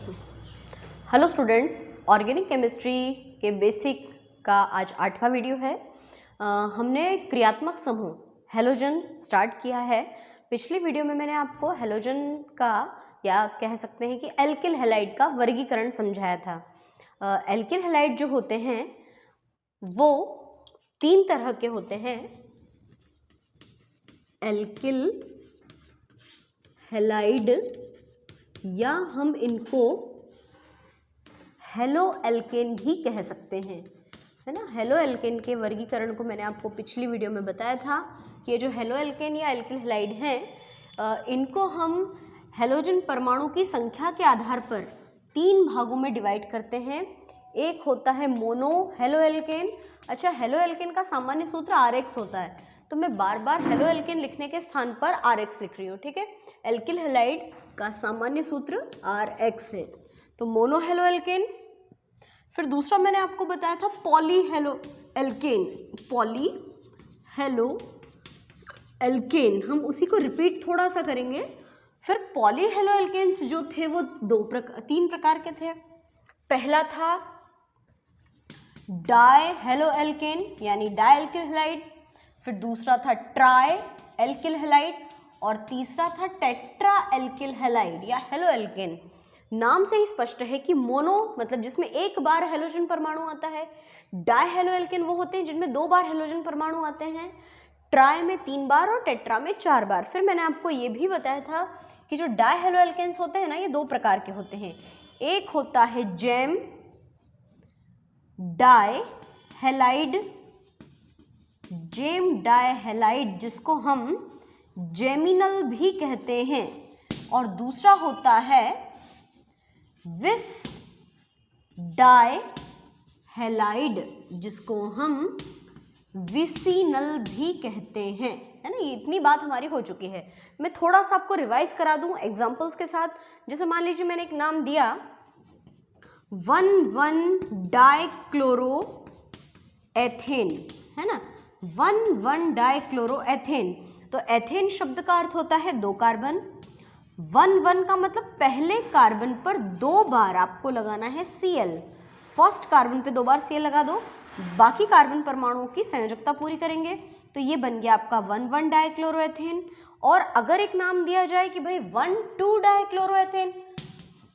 Hello students, organic chemistry के basic का आज 8वां वीडियो है। हमने क्रियात्मक समूह हेलोजन स्टार्ट किया है। पिछली वीडियो में मैंने आपको हेलोजन का या कह सकते हैं कि एल्किल हैलाइड का वर्गीकरण समझाया था। एल्किल हैलाइड जो होते हैं वो 3 तरह के होते हैं। एल्किल हैलाइड या हम इनको हेलो एल्केन भी कह सकते हैं, है ना। हेलो एल्केन के वर्गीकरण को मैंने आपको पिछली वीडियो में बताया था कि ये जो हेलो एल्केन या एल्किल हैलाइड हैं, इनको हम हेलोजन परमाणु की संख्या के आधार पर 3 भागों में डिवाइड करते हैं। एक होता है मोनो हेलो एल्केन। अच्छा, हेलो एल्केन का सामान्य सूत्र RX होता है, तो मैं बार बार हेलो एल्केन लिखने के स्थान पर RX लिख रही हूँ, ठीक है। एल्किल हैलाइड का सामान्य सूत्र RX है, तो मोनो हेलो एल्केन। फिर दूसरा मैंने आपको बताया था poly halo alkane. Poly halo alkane, हम उसी को रिपीट थोड़ा सा करेंगे। फिर पॉली हेलो एल्केन्स जो थे वो 3 प्रकार के थे। पहला था डाई हेलो एल्केन यानी डाई एल्किल हैलाइड। फिर दूसरा था ट्राई एल्किल हैलाइड और तीसरा था टेट्रा एल्किल हैलाइड या हेलो एल्केन। नाम से ही स्पष्ट है कि मोनो मतलब जिसमें एक बार हेलोजन परमाणु आता है। डाई हेलो एल्केन वो होते हैं जिनमें 2 बार हेलोजन परमाणु आते हैं। ट्राई में 3 बार और टेट्रा में 4 बार। फिर मैंने आपको ये भी बताया था कि जो डाई हेलो एल्केन्स होते हैं ना, ये 2 प्रकार के होते हैं। एक होता है gem di halide, gem di halide जिसको हम जेमिनल भी कहते हैं, और दूसरा होता है विस डाई हैलाइड जिसको हम विसिनल भी कहते हैं, है ना। ये इतनी बात हमारी हो चुकी है। मैं थोड़ा सा आपको रिवाइज करा दूं एग्जांपल्स के साथ। जैसे मान लीजिए मैंने एक नाम दिया 1,1 डाइक्लोरो एथेन, है ना। 1,1 डाइक्लोरो एथेन, तो एथेन शब्द का अर्थ होता है 2 कार्बन। 1,1 का मतलब पहले कार्बन पर 2 बार आपको लगाना है Cl। फर्स्ट कार्बन पे 2 बार Cl लगा दो, बाकी कार्बन परमाणुओं की संयोजकता पूरी करेंगे, तो ये बन गया आपका 1,1 डाइक्लोरोएथेन। और अगर एक नाम दिया जाए कि भाई 1,2 डाइक्लोरोएथेन,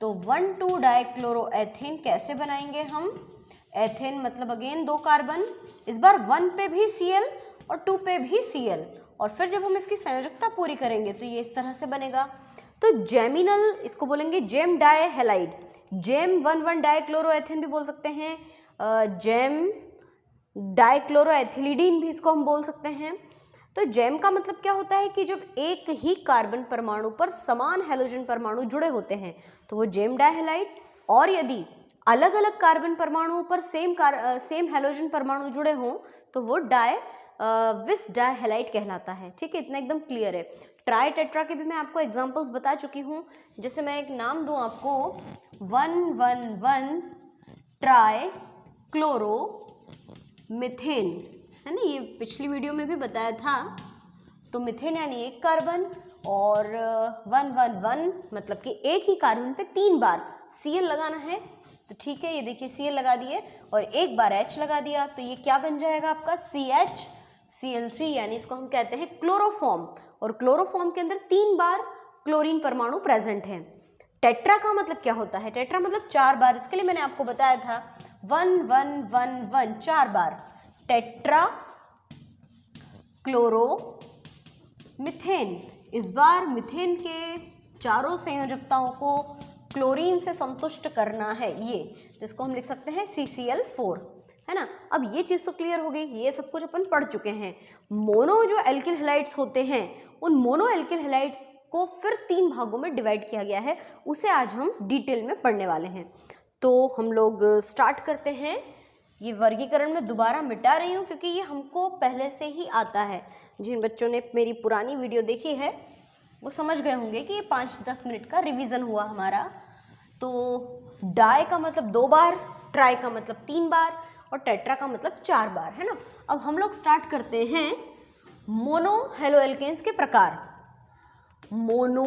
तो 1,2 डाइक्लोरोएथेन कैसे बनाएंगे हम। एथेन मतलब अगेन 2 कार्बन, इस बार 1 पे भी Cl और 2 पे भी Cl, और फिर जब हम इसकी संयोजकता पूरी करेंगे तो ये इस तरह से बनेगा। तो जेमिनल इसको बोलेंगे जेम डाई हैलाइड। जेम 1,1 डाइक्लोरोएथेन भी बोल सकते हैं, जेम डाइक्लोरोएथिलीडीन भी इसको हम बोल सकते हैं। तो जेम का मतलब क्या होता है कि जब एक ही कार्बन परमाणु पर समान हेलोजन परमाणु जुड़े होते हैं तो वो जेम डाई हैलाइड, और यदि अलग अलग कार्बन परमाणुओं पर सेम हेलोजन परमाणु जुड़े हों तो वो विस डाई हैलाइड कहलाता है, ठीक है। इतना एकदम क्लियर है। ट्राई टेट्रा के भी मैं आपको एग्जांपल्स बता चुकी हूँ। जैसे मैं एक नाम दूँ आपको 1,1,1 ट्राई क्लोरो मिथेन, है ना। ये पिछली वीडियो में भी बताया था। तो मिथेन यानी 1 कार्बन, और 1,1,1 मतलब कि एक ही कार्बन पे 3 बार Cl लगाना है, तो ठीक है। ये देखिए Cl लगा दिए और एक बार H लगा दिया, तो ये क्या बन जाएगा आपका CH यानी इसको हम कहते हैं क्लोरोफॉर्म, और क्लोरोफॉर्म के अंदर 3 बार क्लोरीन परमाणु प्रेजेंट है। टेट्रा का मतलब क्या होता है। टेट्रा मतलब 4 बार, इसके लिए मैंने आपको बताया था 1,1,1,1 4 बार टेट्रा क्लोरो मिथेन। इस बार मिथेन के चारों संयोजकताओं को क्लोरीन से संतुष्ट करना है, ये तो इसको हम लिख सकते हैं CCl4, है ना। अब ये चीज़ तो क्लियर हो गई, ये सब कुछ अपन पढ़ चुके हैं। मोनो जो एल्किल हैलाइड्स होते हैं, उन मोनो एल्किल हैलाइड्स को फिर 3 भागों में डिवाइड किया गया है, उसे आज हम डिटेल में पढ़ने वाले हैं। तो हम लोग स्टार्ट करते हैं। ये वर्गीकरण मैं दोबारा मिटा रही हूँ क्योंकि ये हमको पहले से ही आता है। जिन बच्चों ने मेरी पुरानी वीडियो देखी है वो समझ गए होंगे कि ये 5-10 मिनट का रिवीजन हुआ हमारा। तो डाई का मतलब 2 बार, ट्राई का मतलब 3 बार और टेट्रा का मतलब 4 बार, है ना। अब हम लोग स्टार्ट करते हैं मोनो हेलो एल्केन्स के प्रकार। मोनो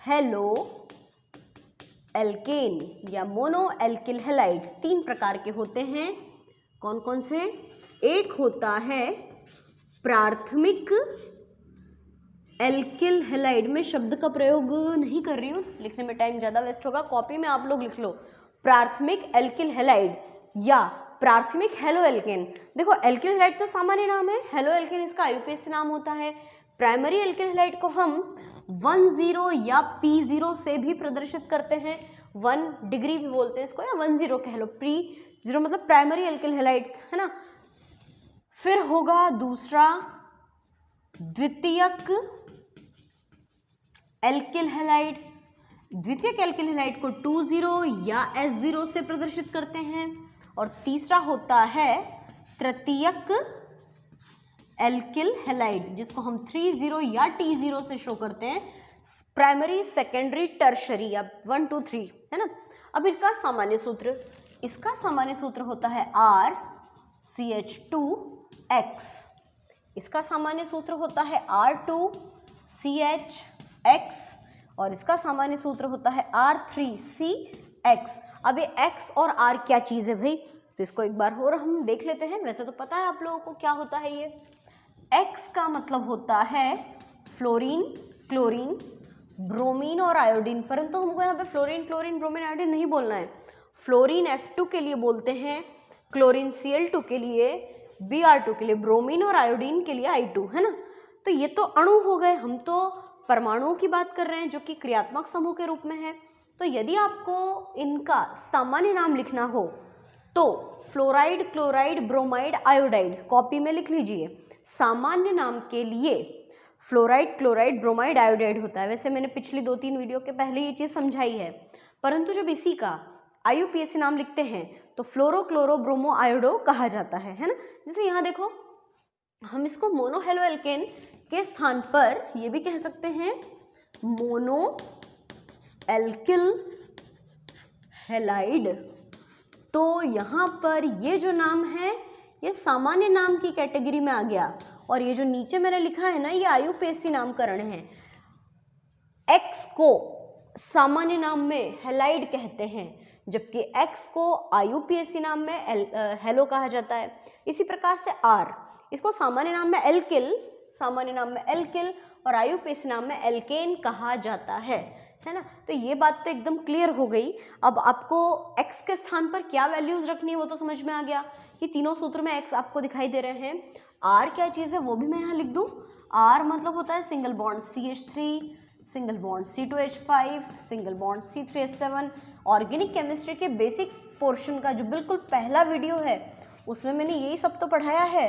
हेलो एल्केन या मोनो एल्किल हैलाइड्स 3 प्रकार के होते हैं। कौन कौन से? एक होता है प्राथमिक एल्किल हैलाइड, में शब्द का प्रयोग नहीं कर रही हूँ, लिखने में टाइम ज़्यादा वेस्ट होगा, कॉपी में आप लोग लिख लो प्राथमिक एल्किल हैलाइड या प्राथमिक हेलो एल्केन। देखो एल्किल हैलाइड तो सामान्य नाम है, हेलो एल्केन इसका आईयूपीएसी नाम होता है। प्राइमरी एल्किल हैलाइड को हम 10 या P0 से भी प्रदर्शित करते हैं, 1 डिग्री भी बोलते हैं इसको, या 10 कह लो, P0 मतलब प्राइमरी एल्किल हैलाइड्स, है ना। फिर होगा दूसरा द्वितीयक एल्किल हैलाइड। द्वितीयक एल्किल हैलाइड को 20 या S0 से प्रदर्शित करते हैं। और तीसरा होता है तृतीयक एल्किल हैलाइड, जिसको हम 30 या T0 से शो करते हैं, प्राइमरी सेकेंडरी टर्शरी या 1 2 3, है ना। अब इनका सामान्य सूत्र, इसका सामान्य सूत्र होता है RCH2X, इसका सामान्य सूत्र होता है R2CHX और इसका सामान्य सूत्र होता है R3CX। अब ये X और R क्या चीज़ है भाई, तो इसको एक बार और हम देख लेते हैं। वैसे तो पता है आप लोगों को क्या होता है ये। X का मतलब होता है फ्लोरीन, क्लोरीन, ब्रोमीन और आयोडीन, परंतु हमको यहाँ पे फ्लोरीन, क्लोरीन, ब्रोमीन, आयोडीन नहीं बोलना है। फ्लोरीन F2 के लिए बोलते हैं, क्लोरीन Cl2 के लिए, Br2 के लिए, ब्रोमीन और आयोडीन के लिए I2, है ना। तो ये तो अणु हो गए, हम तो परमाणुओं की बात कर रहे हैं जो कि क्रियात्मक समूह के रूप में है। तो यदि आपको इनका सामान्य नाम लिखना हो तो fluoride, chloride, bromide, iodide copy में लिख लीजिए। सामान्य नाम के लिए फ्लोराइड, क्लोराइड, ब्रोमाइड, आयोडाइड होता है। वैसे मैंने पिछली 2-3 वीडियो के पहले ये चीज़ समझाई है, परंतु जब इसी का आईयूपीएसी नाम लिखते हैं तो फ्लोरो, क्लोरो, ब्रोमो, आयोडो कहा जाता है ना। जैसे यहाँ देखो, हम इसको मोनो हेलो एल्केन के स्थान पर ये भी कह सकते हैं मोनो एल्किल हैलाइड। तो यहाँ पर ये जो नाम है ये सामान्य नाम की कैटेगरी में आ गया, और ये जो नीचे मैंने लिखा है ना ये आईयूपीएसी नामकरण है। X को सामान्य नाम में हैलाइड कहते हैं, जबकि X को आईयूपीएसी नाम में हेलो कहा जाता है। इसी प्रकार से R, इसको सामान्य नाम में एल्किल, सामान्य नाम में एल्किल और आईयूपीएसी नाम में एल्केन कहा जाता है ना। तो ये बात तो एकदम क्लियर हो गई। अब आपको X के स्थान पर क्या वैल्यूज रखनी है वो तो समझ में आ गया कि तीनों सूत्र में X आपको दिखाई दे रहे हैं। R क्या चीज़ है वो भी मैं यहाँ लिख दूँ। R मतलब होता है single bond CH3, single bond C2H5, single bond C3H7। Organic chemistry के बेसिक पोर्शन का जो बिल्कुल पहला वीडियो है उसमें मैंने यही सब तो पढ़ाया है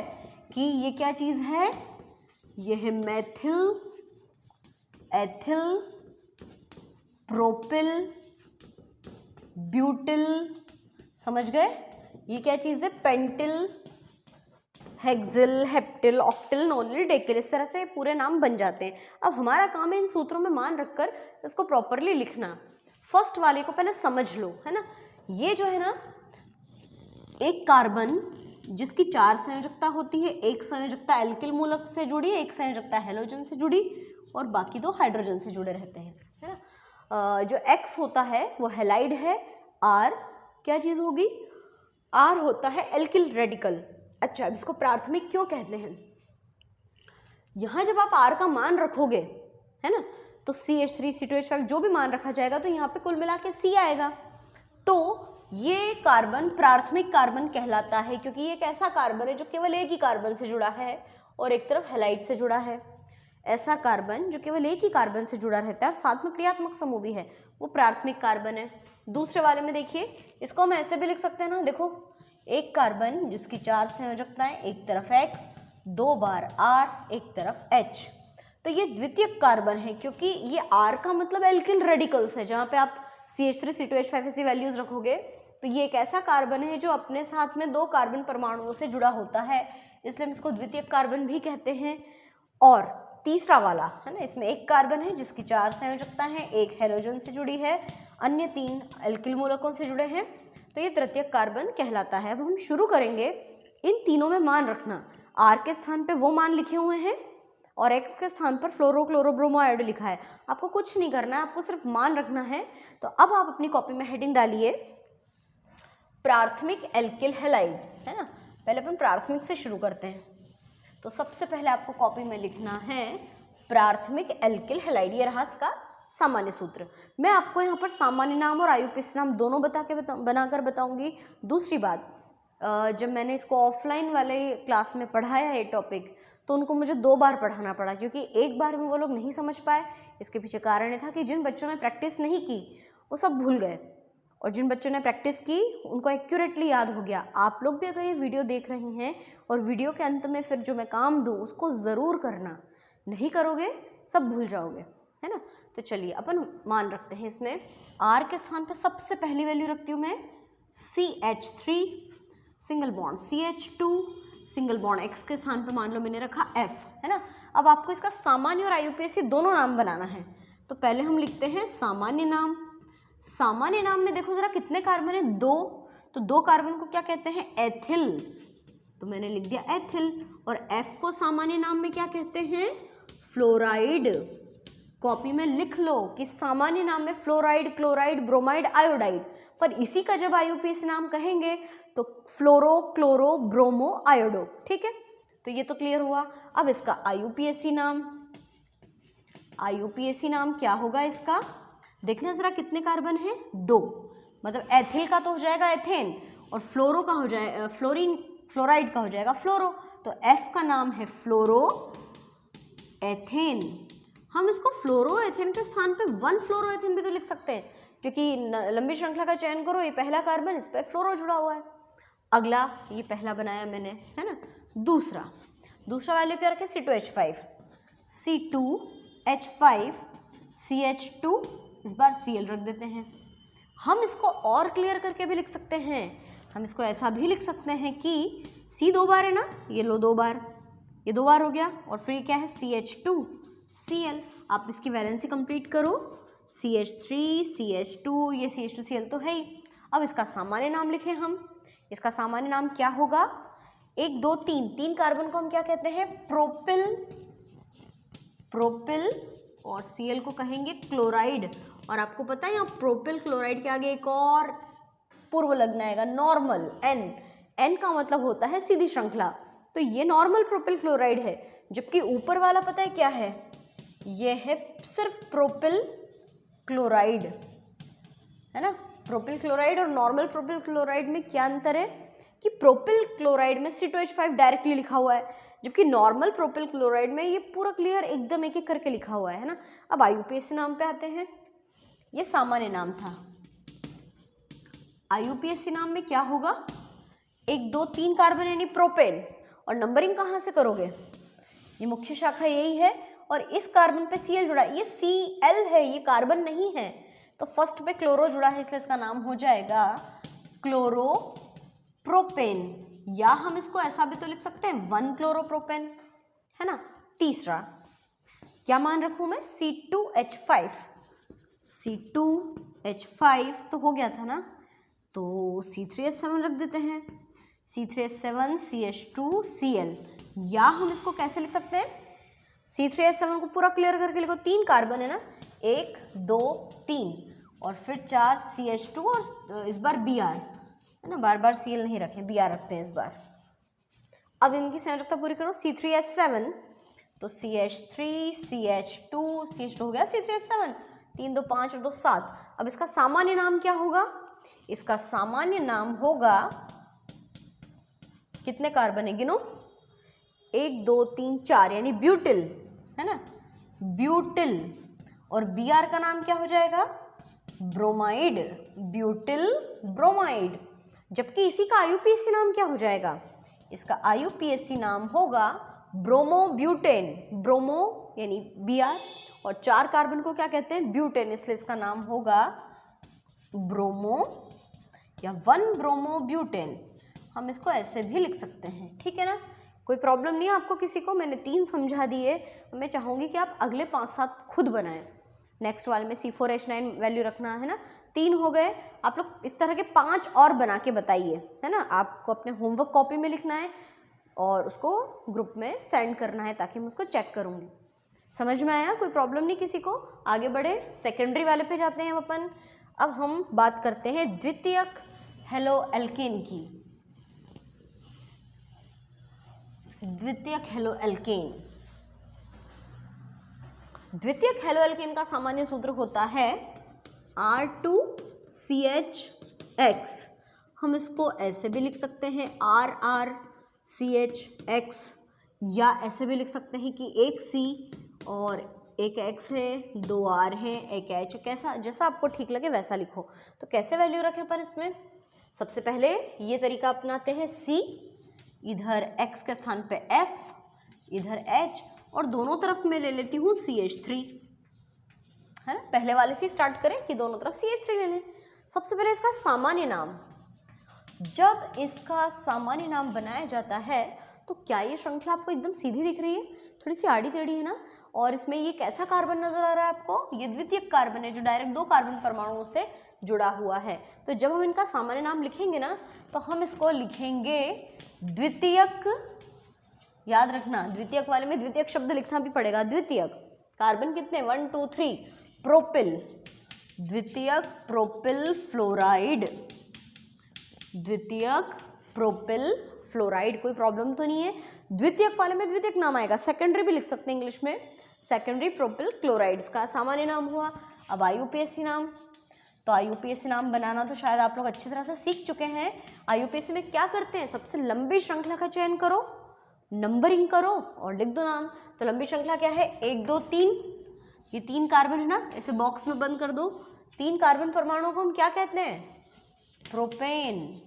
कि ये क्या चीज़ है, ये है मैथिल, एथिल, प्रोपिल, ब्यूटिल, समझ गए। ये क्या चीज़ है, पेंटिल, हेक्सिल, हेप्टिल, ऑक्टिल, नोनिल, डेकिल, इस तरह से पूरे नाम बन जाते हैं। अब हमारा काम है इन सूत्रों में मान रखकर इसको प्रॉपरली लिखना। फर्स्ट वाले को पहले समझ लो, है ना। ये जो है ना, एक कार्बन जिसकी 4 संयोजकता होती है, एक संयोजकता एल्किल मूलक से जुड़ी, एक संयोजकता हैलोजन से जुड़ी और बाकी 2 हाइड्रोजन से जुड़े रहते हैं, है ना। जो X होता है वो हैलाइड है। R क्या चीज़ होगी, R होता है एल्किल रेडिकल। अच्छा, अब इसको प्राथमिक क्यों कहते हैं, यहाँ जब आप R का मान रखोगे, है ना, तो CH3, C2H5 जो भी मान रखा जाएगा तो यहाँ पे कुल मिला के C आएगा। तो ये कार्बन प्राथमिक कार्बन कहलाता है, क्योंकि ये एक ऐसा कार्बन है जो केवल एक ही कार्बन से जुड़ा है और एक तरफ हैलाइड से जुड़ा है। ऐसा कार्बन जो केवल एक ही कार्बन से जुड़ा रहता है और साथ में क्रियात्मक समूह भी है, वो प्राथमिक कार्बन है। दूसरे वाले में देखिए, इसको हम ऐसे भी लिख सकते हैं ना, देखो, एक कार्बन जिसकी 4 संयोजकताएं, एक तरफ X, 2 बार R, एक तरफ H। तो ये द्वितीयक कार्बन है, क्योंकि ये R का मतलब एल्किल रेडिकल्स है। जहाँ पे आप CH3, C2H5 ऐसी वैल्यूज रखोगे तो ये एक ऐसा कार्बन है जो अपने साथ में 2 कार्बन परमाणुओं से जुड़ा होता है, इसलिए हम इसको द्वितीयक कार्बन भी कहते हैं। और तीसरा वाला है ना, इसमें एक कार्बन है जिसकी 4 संयोजकता हैं, एक हैलोजन से जुड़ी है, अन्य 3 एल्किल मूलकों से जुड़े हैं, तो ये तृतीयक कार्बन कहलाता है। अब हम शुरू करेंगे इन तीनों में मान रखना। R के स्थान पे वो मान लिखे हुए हैं, और X के स्थान पर फ्लोरोक्लोरोब्रोमो लिखा है। आपको कुछ नहीं करना है, आपको सिर्फ मान रखना है। तो अब आप अपनी कॉपी में हेडिंग डालिए प्राथमिक एल्किल हैलाइड, है ना। पहले अपन प्राथमिक से शुरू करते हैं। तो सबसे पहले आपको कॉपी में लिखना है प्राथमिक एल्किल हैलाइड। ये रहा इसका सामान्य सूत्र। मैं आपको यहाँ पर सामान्य नाम और IUPAC नाम दोनों बनाकर बताऊंगी। दूसरी बात, जब मैंने इसको ऑफलाइन वाले क्लास में पढ़ाया है टॉपिक, तो उनको मुझे 2 बार पढ़ाना पड़ा, क्योंकि एक बार में वो लोग नहीं समझ पाए। इसके पीछे कारण ये था कि जिन बच्चों ने प्रैक्टिस नहीं की वो सब भूल गए, और जिन बच्चों ने प्रैक्टिस की उनको एक्यूरेटली याद हो गया। आप लोग भी अगर ये वीडियो देख रहे हैं और वीडियो के अंत में फिर जो मैं काम दूँ उसको ज़रूर करना, नहीं करोगे सब भूल जाओगे, है ना। तो चलिए अपन मान रखते हैं इसमें R के स्थान पर सबसे पहली वैल्यू रखती हूँ मैं CH3 single bond, CH2 single bond, X के स्थान पर मान लो मैंने रखा F, है ना। अब आपको इसका सामान्य और IUPAC दोनों नाम बनाना है। तो पहले हम लिखते हैं सामान्य नाम। सामान्य नाम में देखो जरा कितने कार्बन है, 2। तो 2 कार्बन को क्या कहते हैं, एथिल। तो मैंने लिख दिया एथिल। और F को सामान्य नाम में क्या कहते हैं, फ्लोराइड। कॉपी में लिख लो कि सामान्य नाम में फ्लोराइड, क्लोराइड, ब्रोमाइड, आयोडाइड, पर इसी का जब IUPAC नाम कहेंगे तो फ्लोरो, क्लोरो, ब्रोमो, आयोडो। ठीक है, तो ये तो क्लियर हुआ। अब इसका IUPAC नाम, IUPAC नाम क्या होगा इसका, देखना जरा कितने कार्बन है, 2। मतलब एथिल का तो हो जाएगा एथेन, और फ्लोरो का हो जाएगा फ्लोराइड का हो जाएगा फ्लोरो। तो F का नाम है फ्लोरो एथेन। हम इसको फ्लोरो एथेन के स्थान पे 1 फ्लोरो एथेन भी तो लिख सकते हैं, क्योंकि लंबी श्रृंखला का चयन करो, ये पहला कार्बन, इस पर फ्लोरो जुड़ा हुआ है। अगला ये पहला बनाया मैंने, है ना। दूसरा वैल्यू क्या रखे, C2H5, C2H5 CH2, इस बार Cl रख देते हैं। हम इसको और क्लियर करके भी लिख सकते हैं। हम इसको ऐसा भी लिख सकते हैं कि C 2 बार है ना, ये लो 2 बार, ये 2 बार हो गया, और फिर क्या है CH2 Cl। आप इसकी वैलेंसी कंप्लीट करो, CH3 CH2, ये CH2 Cl तो है ही। अब इसका सामान्य नाम लिखें हम। इसका सामान्य नाम क्या होगा, 1 2 3 कार्बन को हम क्या कहते हैं, प्रोपिल, और Cl को कहेंगे क्लोराइड। और आपको पता है यहाँ प्रोपिल क्लोराइड के आगे एक और पूर्व लगना आएगा, नॉर्मल, N का मतलब होता है सीधी श्रृंखला। तो ये नॉर्मल प्रोपिल क्लोराइड है, जबकि ऊपर वाला पता है क्या है, ये है सिर्फ प्रोपिल क्लोराइड, है ना। प्रोपिल क्लोराइड और नॉर्मल प्रोपिल क्लोराइड में क्या अंतर है कि प्रोपिल क्लोराइड में C2H5 डायरेक्टली लिखा हुआ है, जबकि नॉर्मल प्रोपिल क्लोराइड में ये पूरा क्लियर एकदम एक एक करके लिखा हुआ है ना। अब IUPAC नाम पे आते हैं। ये सामान्य नाम था। IUPAC नाम में क्या होगा, 1 2 3 कार्बन यानी प्रोपेन, और नंबरिंग कहाँ से करोगे, ये मुख्य शाखा यही है, और इस कार्बन पे Cl जुड़ा है, ये Cl है, ये कार्बन नहीं है। तो फर्स्ट पे क्लोरो जुड़ा है, इसलिए इसका नाम हो जाएगा क्लोरोप्रोपेन, या हम इसको ऐसा भी तो लिख सकते हैं 1 क्लोरोप्रोपेन, है ना। तीसरा क्या मान रखूं मैं, C2H5 तो हो गया था ना, तो C3H7 रख देते हैं, C3H7 CH2 Cl, या हम इसको कैसे लिख सकते हैं, C3H7 को पूरा क्लियर करके लिखो, 3 कार्बन है ना, 1 2 3, और फिर 4 CH2, और इस बार Br, है ना, बार बार Cl नहीं रखें, Br रखते हैं इस बार। अब इनकी संयोजकता पूरी करो, C3H7 तो CH3 CH2 CH2 हो गया C3H7, 3 2 5 और 2 7। अब इसका सामान्य नाम क्या होगा, इसका सामान्य नाम होगा, कितने कार्बन है गिनो, 1 2 3 4 यानी ब्यूटिल, है ना, ब्यूटिल। और Br का नाम क्या हो जाएगा, ब्रोमाइड, ब्यूटिल ब्रोमाइड। जबकि इसी का IUPAC नाम क्या हो जाएगा, इसका IUPAC नाम होगा ब्रोमोब्यूटेन, ब्रोमो यानी Br, और 4 कार्बन को क्या कहते हैं, ब्यूटेन, इसलिए इसका नाम होगा ब्रोमो या 1 ब्रोमोब्यूटेन। हम इसको ऐसे भी लिख सकते हैं, ठीक है ना, कोई प्रॉब्लम नहीं है आपको किसी को। मैंने 3 समझा दिए, मैं चाहूँगी कि आप अगले 5-7 खुद बनाएं। नेक्स्ट वाले में C4H9 वैल्यू रखना है ना, 3 हो गए। आप लोग इस तरह के 5 और बना के बताइए, है ना। आपको अपने होमवर्क कॉपी में लिखना है, और उसको ग्रुप में सेंड करना है ताकि मैं उसको चेक करूँगी। समझ में आया? कोई प्रॉब्लम नहीं किसी को? आगे बढ़े, सेकेंडरी वाले पे जाते हैं अपन। अब हम बात करते हैं द्वितीयक हेलो एल्केन की। द्वितीयक हेलो एल्केन, द्वितीयक हेलो एल्केन का सामान्य सूत्र होता है R2CHX। हम इसको ऐसे भी लिख सकते हैं RRCHX, या ऐसे भी लिख सकते हैं कि एक C और एक X है, 2 R हैं, एक H, कैसा जैसा आपको ठीक लगे वैसा लिखो। तो कैसे वैल्यू रखें पर इसमें? सबसे पहले ये तरीका अपनाते हैं, C इधर X के स्थान पे F, इधर H, और दोनों तरफ मैं ले लेती हूँ CH3, है ना। पहले वाले से स्टार्ट करें कि दोनों तरफ CH3 ले लें। सबसे पहले इसका सामान्य नाम, जब इसका सामान्य नाम बनाया जाता है तो क्या ये श्रृंखला आपको एकदम सीधी दिख रही है? थोड़ी सी आड़ी टेढ़ी है ना। और इसमें ये कैसा कार्बन नजर आ रहा है आपको? ये द्वितीयक कार्बन है जो डायरेक्ट 2 कार्बन परमाणुओं से जुड़ा हुआ है। तो जब हम इनका सामान्य नाम लिखेंगे ना तो हम इसको लिखेंगे द्वितीयक। याद रखना, द्वितीयक वाले में द्वितीयक शब्द लिखना भी पड़ेगा। द्वितीयक कार्बन कितने? 1 2 3। प्रोपिल, द्वितीयक प्रोपिल फ्लोराइड, द्वितीयक प्रोपिल फ्लोराइड। कोई प्रॉब्लम तो नहीं है? द्वितीयक वाले में द्वितीयक नाम आएगा, सेकेंडरी भी लिख सकते हैं इंग्लिश में, सेकेंडरी प्रोपिल क्लोराइड्स का सामान्य नाम हुआ। अब IUPAC नाम, तो IUPAC नाम बनाना तो शायद आप लोग अच्छी तरह से सीख चुके हैं। IUPAC में क्या करते हैं? सबसे लंबी श्रृंखला का चयन करो, नंबरिंग करो और लिख दो नाम। तो लंबी श्रृंखला क्या है? 1 2 3, ये 3 कार्बन है ना, ऐसे बॉक्स में बंद कर दो। 3 कार्बन परमाणुओं को हम क्या कहते हैं? प्रोपेन।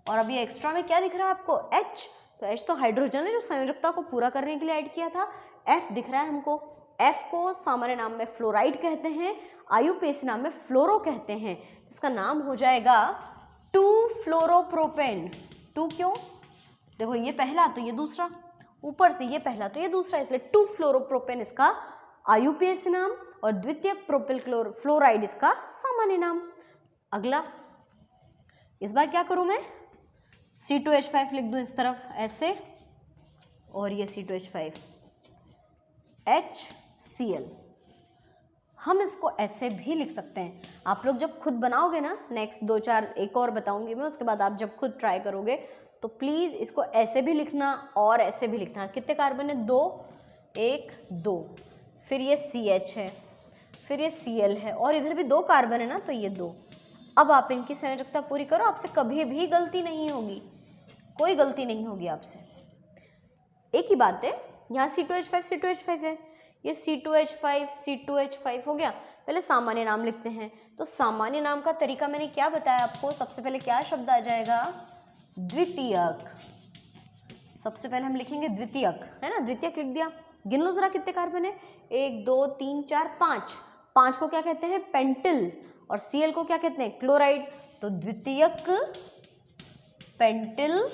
और अभी एक्स्ट्रा में क्या दिख रहा है आपको? H, तो H तो हाइड्रोजन है जो संयोजकता को पूरा करने के लिए ऐड किया था। F दिख रहा है हमको, F को सामान्य नाम में फ्लोराइड कहते हैं, IUPAC नाम में फ्लोरो कहते हैं। इसका नाम हो जाएगा 2-फ्लोरोप्रोपेन। 2 क्यों? देखो ये पहला तो ये दूसरा, ऊपर से ये पहला तो ये दूसरा, इसलिए 2-फ्लोरोप्रोपेन इसका IUPAC नाम और द्वितीयक प्रोपिल फ्लोराइड इसका सामान्य नाम। अगला, इस बार क्या करूं मैं? C2H5 लिख दूं इस तरफ ऐसे, और ये C2H5 HCl। हम इसको ऐसे भी लिख सकते हैं। आप लोग जब खुद बनाओगे ना, नेक्स्ट 2-4 एक और बताऊंगी मैं, उसके बाद आप जब खुद ट्राई करोगे तो प्लीज़ इसको ऐसे भी लिखना और ऐसे भी लिखना। कितने कार्बन है? 2 1 2, फिर ये CH है, फिर ये Cl है, और इधर भी 2 कार्बन है ना, तो ये 2। अब आप इनकी संयोजकता पूरी करो, आपसे कभी भी गलती नहीं होगी, कोई गलती नहीं होगी आपसे। एक ही बात है, यहाँ C2H5 है, ये C2H5 हो गया। पहले सामान्य नाम लिखते हैं। तो सामान्य नाम का तरीका मैंने क्या बताया आपको? सबसे पहले क्या शब्द आ जाएगा? द्वितीयक। सबसे पहले हम लिखेंगे द्वितीयक, है ना, द्वितीयक लिख दिया। गिन लो जरा कितने कार्बन है? 1 2 3 4 5। 5 को क्या कहते हैं? पेंटिल, और Cl को क्या कहते हैं? क्लोराइड। तो द्वितीयक पेंटिल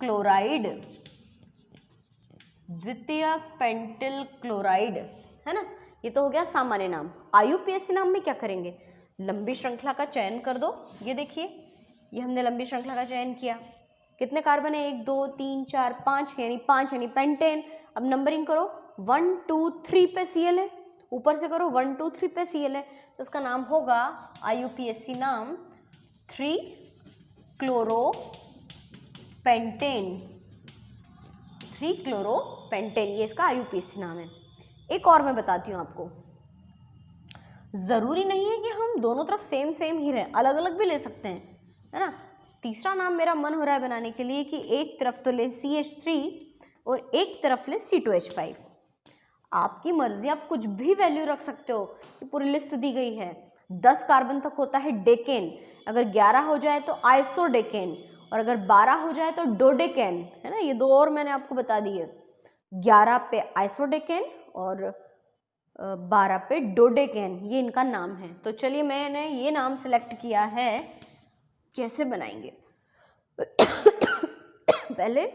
क्लोराइड, द्वितीयक पेंटिल क्लोराइड, है ना। ये तो हो गया सामान्य नाम। IUPAC नाम में क्या करेंगे? लंबी श्रृंखला का चयन कर दो। ये देखिए, ये हमने लंबी श्रृंखला का चयन किया। कितने कार्बन है? 1 2 3 4 5, यानी 5 यानी पेंटेन। अब नंबरिंग करो, 1 2 3 पे Cl है, ऊपर से करो 1 2 3 पे Cl है, तो इसका नाम होगा IUPAC नाम 3-क्लोरोपेंटेन। 3-क्लोरोपेंटेन, ये इसका IUPAC नाम है। एक और मैं बताती हूँ आपको, जरूरी नहीं है कि हम दोनों तरफ सेम ही रहे, अलग अलग भी ले सकते हैं, है ना। तीसरा नाम मेरा मन हो रहा है बनाने के लिए कि एक तरफ तो ले CH3 और एक तरफ ले C2H5। आपकी मर्जी, आप कुछ भी वैल्यू रख सकते हो। ये पूरी लिस्ट दी गई है। 10 कार्बन तक होता है डेकेन, अगर 11 हो जाए तो आइसोडेकेन, और अगर 12 हो जाए तो डोडेकेन, है ना। ये 2 और मैंने आपको बता दिए, 11 पे आइसोडेकेन और 12 पे डोडेकेन, ये इनका नाम है। तो चलिए मैंने ये नाम सेलेक्ट किया है, कैसे बनाएंगे? पहले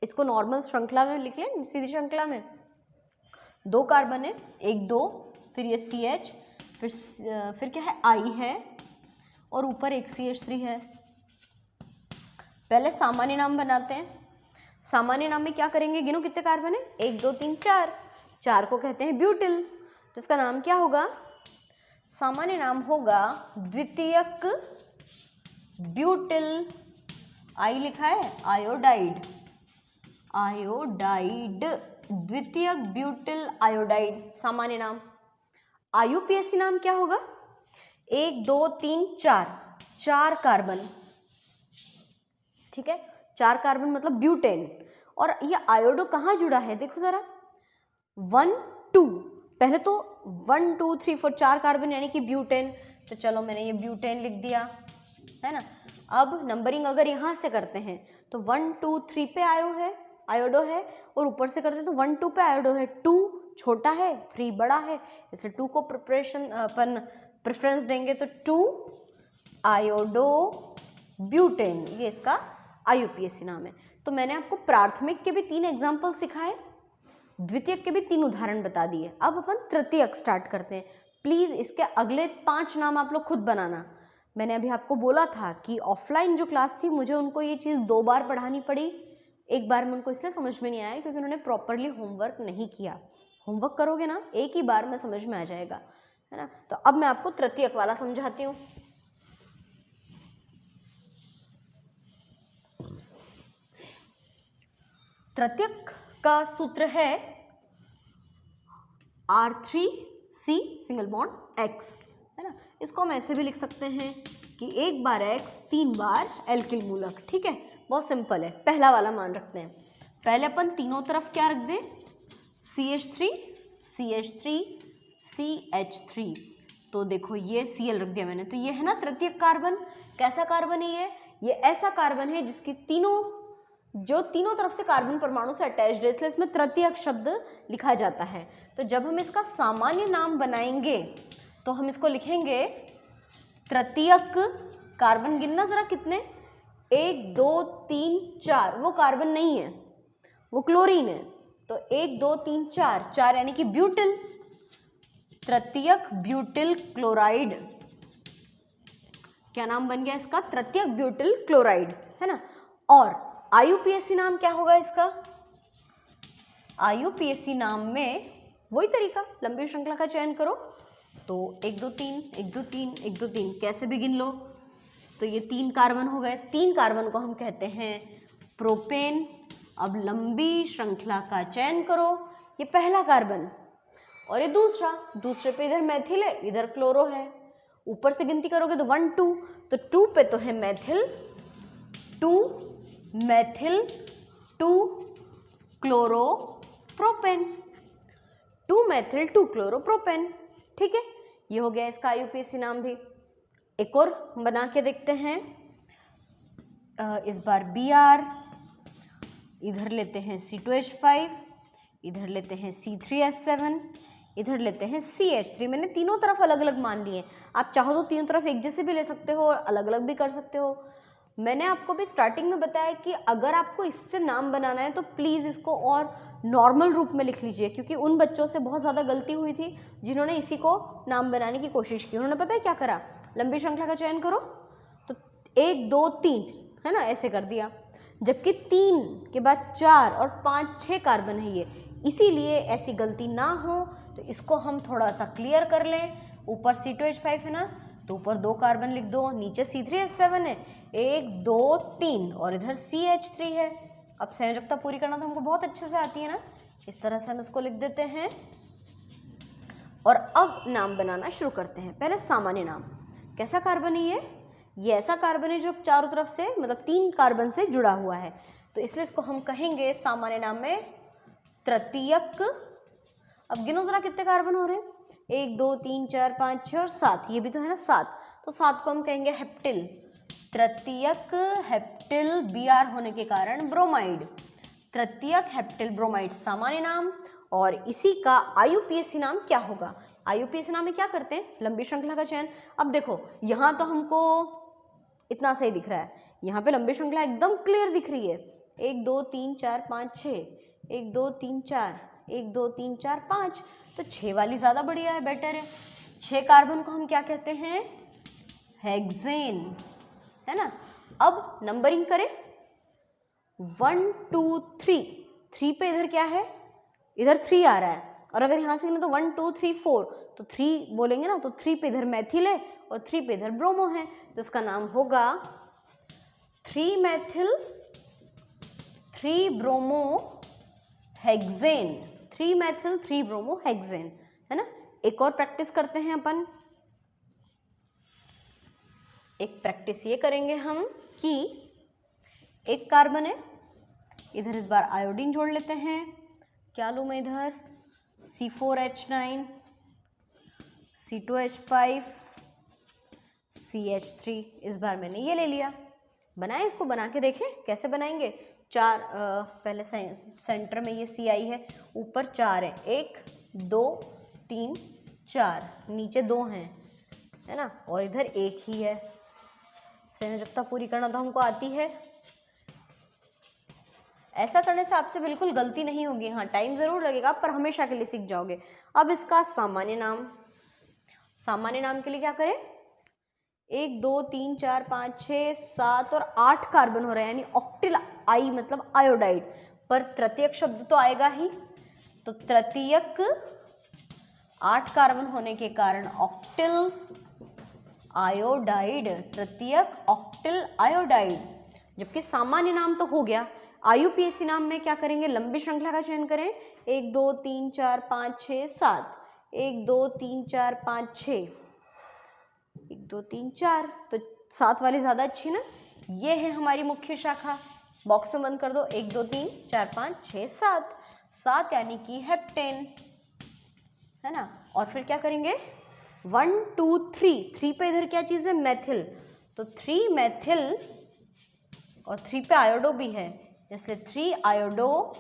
इसको नॉर्मल श्रृंखला में लिख लें, सीधी श्रृंखला में। 2 कार्बन है, 1 2, फिर ये CH, फिर क्या है? I है, और ऊपर एक CH3 है। पहले सामान्य नाम बनाते हैं। सामान्य नाम में क्या करेंगे, गिनो कितने कार्बन है, 1 2 3 4, 4 को कहते हैं ब्यूटिल, तो इसका नाम क्या होगा, सामान्य नाम होगा द्वितीयक ब्यूटिल। आई लिखा है, आयोडाइड, आयोडाइड, द्वितीयक ब्यूटिल आयोडाइड सामान्य नाम। आईयूपीएसी नाम क्या होगा, 1 2 3 4, 4 कार्बन, ठीक है, 4 कार्बन मतलब ब्यूटेन। और ये आयोडो कहाँ जुड़ा है, देखो जरा, 1 2, पहले तो 1 2 3 4 4 कार्बन यानी कि ब्यूटेन, तो चलो मैंने ये ब्यूटेन लिख दिया, है ना। अब नंबरिंग अगर यहाँ से करते हैं तो 1 2 3 पे आयोडो है, और ऊपर से करते हैं तो 1 2 पे आयोडो है, 2 छोटा है 3 बड़ा है, इसे 2 को प्रेफरेंस देंगे तो 2 आयोडो ब्यूटेन, ये इसका आईयूपीएसी नाम है। तो मैंने आपको प्राथमिक के भी 3 एग्जाम्पल सिखाए, द्वितीयक के भी 3 उदाहरण बता दिए। अब अपन तृतीयक स्टार्ट करते हैं। प्लीज इसके अगले 5 नाम आप लोग खुद बनाना। मैंने अभी आपको बोला था कि ऑफलाइन जो क्लास थी मुझे उनको ये चीज़ 2 बार पढ़ानी पड़ी, एक बार में उनको इसलिए समझ में नहीं आया क्योंकि उन्होंने प्रॉपरली होमवर्क नहीं किया। होमवर्क करोगे ना, एक ही बार में समझ में आ जाएगा, है ना। तो अब मैं आपको तृतीयक वाला समझाती हूँ। तृतीयक का सूत्र है R3C सिंगल बॉन्ड X, है ना। इसको हम ऐसे भी लिख सकते हैं कि 1 बार X 3 बार एल्किल मूलक, ठीक है, बहुत सिंपल है। पहला वाला मान रखते हैं, पहले अपन तीनों तरफ क्या रख दें, CH3 CH3 CH3, तो देखो ये Cl रख दिया मैंने, तो ये है ना तृतीयक कार्बन। कैसा कार्बन है ये ऐसा कार्बन है जिसकी तीनों तरफ से कार्बन परमाणु से अटैच्ड है, इसलिए इसमें तृतीयक शब्द लिखा जाता है। तो जब हम इसका सामान्य नाम बनाएंगे तो हम इसको लिखेंगे तृतीयक कार्बन। गिनना जरा कितने, 1 2 3 4, वो कार्बन नहीं है, वो क्लोरीन है, तो 1 2 3 4, 4 यानी कि ब्यूटिल, तृतीयक ब्यूटिल क्लोराइड। क्या नाम बन गया इसका, तृतीयक ब्यूटिल क्लोराइड, है ना। और आईयूपीएसी नाम क्या होगा इसका, आईयूपीएसी नाम में वही तरीका, लंबी श्रृंखला का चयन करो, तो 1 2 3 1 2 3 1 2 3 कैसे भी गिन लो, तो ये 3 कार्बन हो गए। 3 कार्बन को हम कहते हैं प्रोपेन। अब लंबी श्रृंखला का चयन करो, ये पहला कार्बन और ये दूसरे पे इधर मैथिल है, इधर क्लोरो है। ऊपर से गिनती करोगे तो 1 2, तो 2 पे तो है मैथिल, 2 मैथिल 2 क्लोरोप्रोपेन, 2 मैथिल 2 क्लोरोप्रोपेन, ठीक है। ये हो गया इसका आईयूपीएसी नाम भी। एक और बना के देखते हैं, इस बार Br, इधर लेते हैं C2H5, इधर लेते हैं C3H7, इधर लेते हैं CH3। मैंने तीनों तरफ अलग अलग मान लिए, आप चाहो तो तीनों तरफ एक जैसे भी ले सकते हो और अलग अलग भी कर सकते हो। मैंने आपको भी स्टार्टिंग में बताया कि अगर आपको इससे नाम बनाना है तो प्लीज़ इसको और नॉर्मल रूप में लिख लीजिए, क्योंकि उन बच्चों से बहुत ज़्यादा गलती हुई थी जिन्होंने इसी को नाम बनाने की कोशिश की। उन्होंने पता है क्या करा, लंबी श्रृंखला का चयन करो तो 1 2 3, है ना, ऐसे कर दिया, जबकि 3 के बाद 4 और 5 6 कार्बन है ये, इसीलिए ऐसी गलती ना हो तो इसको हम थोड़ा सा क्लियर कर लें। ऊपर C2H5 है ना, तो ऊपर 2 कार्बन लिख दो, नीचे C3H7 है, 1 2 3 और इधर CH3 है। अब संयोजकता पूरी करना तो हमको बहुत अच्छे से आती है ना, इस तरह से हम इसको लिख देते हैं। और अब नाम बनाना शुरू करते हैं। पहले सामान्य नाम, कैसा कार्बन है ये ऐसा कार्बन है जो चारों तरफ से मतलब 3 कार्बन से जुड़ा हुआ है, तो इसलिए इसको हम कहेंगे सामान्य नाम में तृतीयक। अब गिनो जरा कितने कार्बन हो रहे हैं, 1 2 3 4 5 6 और 7, ये भी तो है ना 7, तो 7 को हम कहेंगे हेप्टिल, तृतीयक हेप्टिल, Br होने के कारण ब्रोमाइड, तृतीयक हेप्टिल ब्रोमाइड सामान्य नाम। और इसी का आईयूपीएसी नाम क्या होगा, आईयूपीएसी नाम में क्या करते हैं, लंबी श्रृंखला का चयन। अब देखो यहाँ तो हमको इतना सही दिख रहा है, यहाँ पे लंबी श्रृंखला एकदम क्लियर दिख रही है, 1 2 3 4 5 6, 1 2 3 4, 1 2 3 4 5, तो 6 वाली ज़्यादा बढ़िया है, बेटर है। 6 कार्बन को हम क्या कहते हैं, हेक्सेन, है ना। अब नंबरिंग करें 1 2 3, 3 पे इधर क्या है, इधर 3 आ रहा है, और अगर यहाँ से तो 1 2 3 4, तो 3 बोलेंगे ना, तो 3 पे इधर मैथिल है और 3 पे इधर ब्रोमो है, तो इसका नाम होगा 3 Maithil 3 bromo hexane, 3 Maithil 3 bromo hexane, है ना। एक और प्रैक्टिस करते हैं अपन, एक प्रैक्टिस ये करेंगे हम कि एक कार्बन है, इधर इस बार आयोडीन जोड़ लेते हैं, क्या लूँ मैं इधर, C4H9 C2H5 CH3, इस बार मैंने ये ले लिया। बनाए, इसको बना के देखें कैसे बनाएंगे। चार पहले सेंटर में ये C आई है, ऊपर 4 है, 1 2 3 4, नीचे 2 हैं, है ना, और इधर 1 ही है। संयोजकता पूरी करना तो हमको आती है, ऐसा करने से आपसे बिल्कुल गलती नहीं होगी। हाँ, टाइम जरूर लगेगा पर हमेशा के लिए सीख जाओगे। अब इसका सामान्य नाम, सामान्य नाम के लिए क्या करें, 1 2 3 4 5 6 7 और 8 कार्बन हो रहे हैं, यानी ऑक्टिल आई मतलब आयोडाइड, पर तृतीयक शब्द तो आएगा ही, तो तृतीयक 8 कार्बन होने के कारण ऑक्टिल आयोडाइड, तृतीयक ऑक्टिल आयोडाइड। जबकि सामान्य नाम तो हो गया, IUPAC नाम में क्या करेंगे, लंबी श्रृंखला का चयन करें, 1 2 3 4 5 6 7, 1 2 3 4 5 6, 1 2 3 4, तो 7 वाली ज़्यादा अच्छी ना। ये है हमारी मुख्य शाखा, बॉक्स में बंद कर दो, 1 2 3 4 5 6 7, 7 यानी कि हेप्टेन, है ना। और फिर क्या करेंगे, 1 2 3 पे इधर क्या चीज़ है, मैथिल, तो 3 मैथिल और 3 पे आयोडो भी है, इसलिए 3 iodo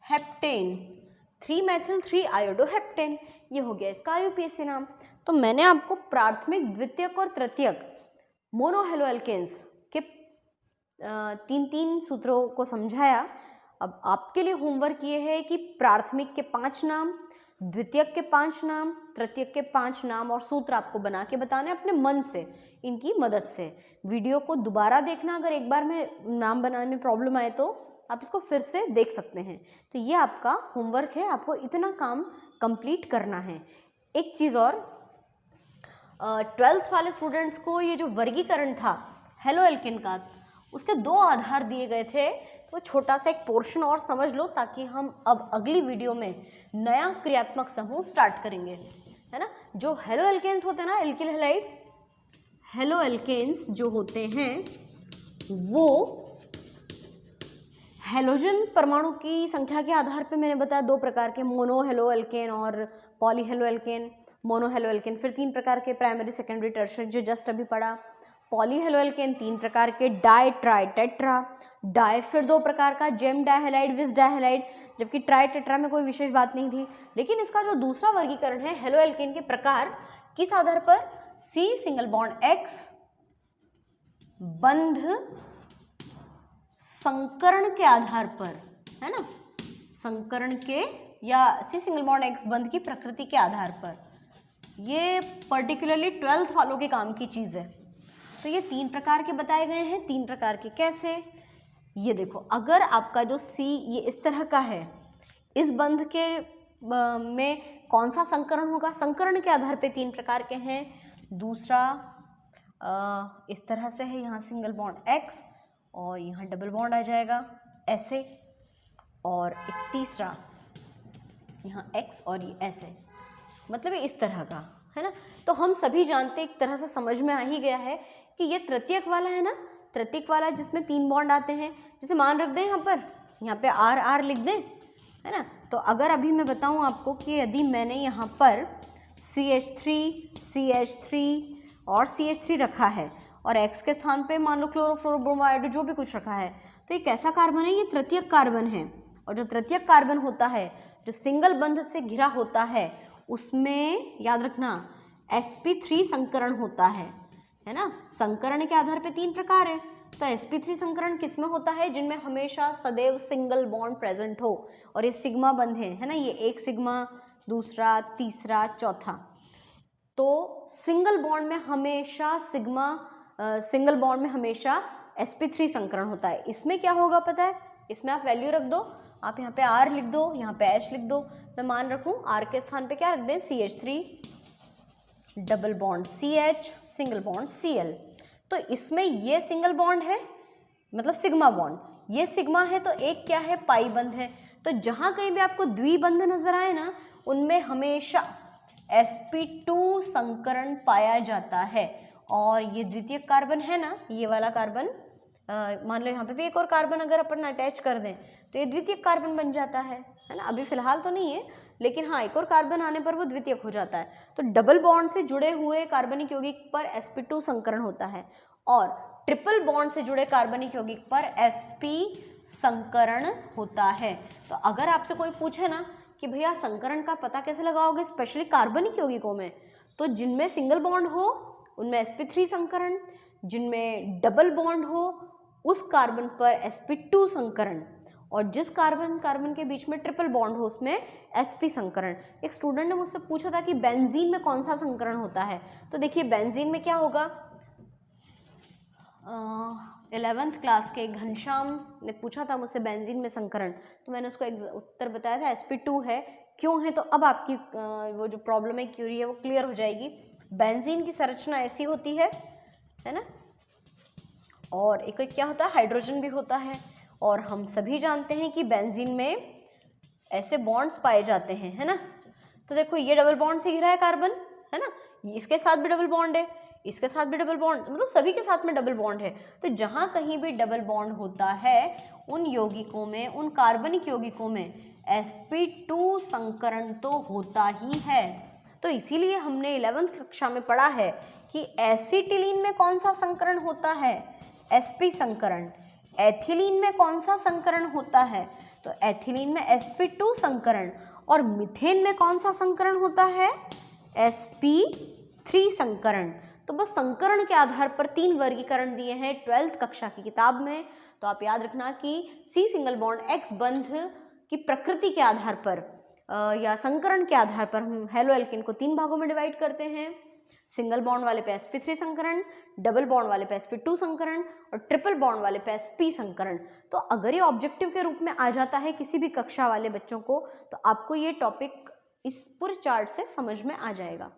heptane, 3 Maithil 3 iodo heptane, ये हो गया इसका IUPAC नाम। तो मैंने आपको प्राथमिक, द्वितीयक और तृतीयक मोनोहेलोएल्केन्स के 3 सूत्रों को समझाया। अब आपके लिए होमवर्क ये है कि प्राथमिक के 5 नाम, द्वितीयक के 5 नाम, तृतीयक के 5 नाम और सूत्र आपको बना के बताने अपने मन से, इनकी मदद से। वीडियो को दोबारा देखना, अगर एक बार में नाम बनाने में प्रॉब्लम आए तो आप इसको फिर से देख सकते हैं। तो ये आपका होमवर्क है, आपको इतना काम कंप्लीट करना है। एक चीज़ और, 12th वाले स्टूडेंट्स को ये जो वर्गीकरण था हेलोएल्केन का, उसके 2 आधार दिए गए थे, तो छोटा सा एक पोर्शन और समझ लो, ताकि हम अब अगली वीडियो में नया क्रियात्मक समूह स्टार्ट करेंगे, है ना। जो हेलोएल्केन्स होते हैं ना, एल्किल हैलाइड, हेलोएल्केन्स जो होते हैं वो हेलोजन परमाणु की संख्या के आधार पे मैंने बताया 2 प्रकार के, मोनोहेलोएल्केन और पॉलीहेलोएल्केन। मोनोहेलोएल्केन फिर 3 प्रकार के, प्राइमरी सेकेंडरी टर्शियरी, जो जस्ट अभी पढ़ा। पॉलीहेलोएल्केन 3 प्रकार के, डाई ट्राई टेट्रा। डाई फिर 2 प्रकार का, जेम डाइहैलाइड, विस डाइहैलाइड, जबकि ट्राई टेट्रा में कोई विशेष बात नहीं थी। लेकिन इसका जो दूसरा वर्गीकरण है हेलोएल्केन के प्रकार, किस आधार पर, C सिंगल बॉन्ड X बंध संकरण के आधार पर, है ना, संकरण के या C सिंगल बॉन्ड X बंध की प्रकृति के आधार पर। ये पर्टिकुलरली 12th वालों के काम की चीज़ है। तो ये 3 प्रकार के बताए गए हैं। 3 प्रकार के कैसे, ये देखो, अगर आपका जो C ये इस तरह का है, इस बंध के में कौन सा संकरण होगा, संकरण के आधार पे 3 प्रकार के हैं। दूसरा इस तरह से है, यहाँ सिंगल बॉन्ड X और यहाँ डबल बॉन्ड आ जाएगा ऐसे, और एक तीसरा यहाँ X और ये ऐसे, मतलब ये इस तरह का, है ना। तो हम सभी जानते हैं, एक तरह से समझ में आ ही गया है कि ये तृतीयक वाला है ना, तृतीयक वाला जिसमें 3 बॉन्ड आते हैं, जैसे मान रख दें यहाँ पे R लिख दें, है ना। तो अगर अभी मैं बताऊँ आपको कि यदि मैंने यहाँ पर CH3 और CH3 रखा है और X के स्थान पे मान लो क्लोरोफ्लोरोब्रोमाइड जो भी कुछ रखा है, तो ये कैसा कार्बन है, ये तृतीयक कार्बन है। और जो तृतीयक कार्बन होता है, जो सिंगल बंध से घिरा होता है, उसमें याद रखना sp3 संकरण होता है ना। संकरण के आधार पे 3 प्रकार है, तो sp3 संकरण किसमें होता है, जिनमें हमेशा सदैव सिंगल बॉन्ड प्रेजेंट हो, और ये सिग्मा बंध है ना, ये एक सिग्मा, दूसरा, तीसरा, चौथा। तो सिंगल बॉन्ड में हमेशा sp3 संकरण होता है। इसमें क्या होगा पता है, इसमें आप वैल्यू रख दो, आप यहाँ पे R लिख दो, यहाँ पे H लिख दो, मैं मान रखूँ R के स्थान पे क्या रख दें CH3, double bond CH, single bond Cl। तो इसमें ये सिंगल बॉन्ड है मतलब सिग्मा बॉन्ड, ये सिग्मा है तो एक क्या है पाई बंध है। तो जहाँ कहीं भी आपको द्विबंध नजर आए ना उनमें हमेशा sp2 संकरण पाया जाता है। और ये द्वितीय कार्बन है ना, ये वाला कार्बन मान लो यहाँ पे भी एक और कार्बन अगर अपन अटैच कर दें तो ये द्वितीय कार्बन बन जाता है ना। अभी फिलहाल तो नहीं है लेकिन हाँ एक और कार्बन आने पर वो द्वितीयक हो जाता है। तो डबल बॉन्ड से जुड़े हुए कार्बनिक यौगिक पर sp2 संकरण होता है और ट्रिपल बॉन्ड से जुड़े कार्बनिक यौगिक पर sp संकरण होता है। तो अगर आपसे कोई पूछे ना कि भैया संकरण का पता कैसे लगाओगे स्पेशली कार्बनिक यौगिकों में, तो जिनमें सिंगल बॉन्ड हो उनमें sp3 संकरण, जिनमें डबल बॉन्ड हो उस कार्बन पर sp2 संकरण, और जिस कार्बन के बीच में ट्रिपल बॉन्ड हो उसमें sp संकरण। एक स्टूडेंट ने मुझसे पूछा था कि बेंजीन में कौन सा संकरण होता है, तो देखिए बेंजीन में क्या होगा, 11th क्लास के घनश्याम ने पूछा था मुझसे बेंजीन में संकरण, तो मैंने उसको उत्तर बताया था sp2 है। क्यों है, तो अब आपकी वो जो प्रॉब्लम है क्यूरी है वो क्लियर हो जाएगी। बेंजीन की संरचना ऐसी होती है ना, और एक क्या होता है हाइड्रोजन भी होता है, और हम सभी जानते हैं कि बेंजीन में ऐसे बॉन्ड्स पाए जाते हैं है ना। तो देखो ये डबल बॉन्ड से घिरा है कार्बन है ना, इसके साथ भी डबल बॉन्ड है, इसके साथ भी डबल बॉन्ड, मतलब सभी के साथ में डबल बॉन्ड है। तो जहाँ कहीं भी डबल बॉन्ड होता है उन यौगिकों में, उन कार्बनिक यौगिकों में sp2 संकरण तो होता ही है। तो इसीलिए हमने 11th कक्षा में पढ़ा है कि एसिटिलीन में कौन सा संकरण होता है, sp संकरण। एथिलीन में कौन सा संकरण होता है, तो एथिलीन में sp2 संकरण। और मीथेन में कौन सा संकरण होता है, sp3 संकरण। तो बस संकरण के आधार पर 3 वर्गीकरण दिए हैं 12th कक्षा की किताब में। तो आप याद रखना कि C सिंगल बॉन्ड X बंध की प्रकृति के आधार पर या संकरण के आधार पर हम हेलो एल्केन को 3 भागों में डिवाइड करते हैं। सिंगल बॉन्ड वाले पे sp3 संकरण, डबल बॉन्ड वाले पे sp2 संकरण और ट्रिपल बॉन्ड वाले पे sp संकरण। तो अगर ये ऑब्जेक्टिव के रूप में आ जाता है किसी भी कक्षा वाले बच्चों को, तो आपको ये टॉपिक इस पूरे चार्ट से समझ में आ जाएगा।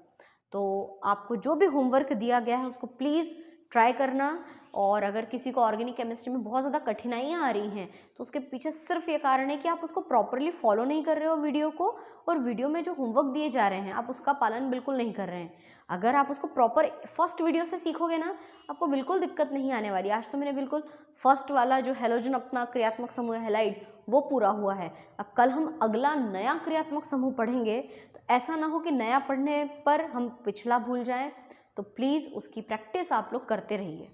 तो आपको जो भी होमवर्क दिया गया है उसको प्लीज़ ट्राई करना। और अगर किसी को ऑर्गेनिक केमिस्ट्री में बहुत ज़्यादा कठिनाइयाँ आ रही हैं तो उसके पीछे सिर्फ ये कारण है कि आप उसको प्रॉपरली फॉलो नहीं कर रहे हो वीडियो को, और वीडियो में जो होमवर्क दिए जा रहे हैं आप उसका पालन बिल्कुल नहीं कर रहे हैं। अगर आप उसको प्रॉपर फर्स्ट वीडियो से सीखोगे ना, आपको बिल्कुल दिक्कत नहीं आने वाली। आज तो मैंने बिल्कुल फर्स्ट वाला जो हेलोजन अपना क्रियात्मक समूह हैलाइड वो पूरा हुआ है। अब कल हम अगला नया क्रियात्मक समूह पढ़ेंगे, तो ऐसा ना हो कि नया पढ़ने पर हम पिछला भूल जाएं। तो प्लीज़ उसकी प्रैक्टिस आप लोग करते रहिए।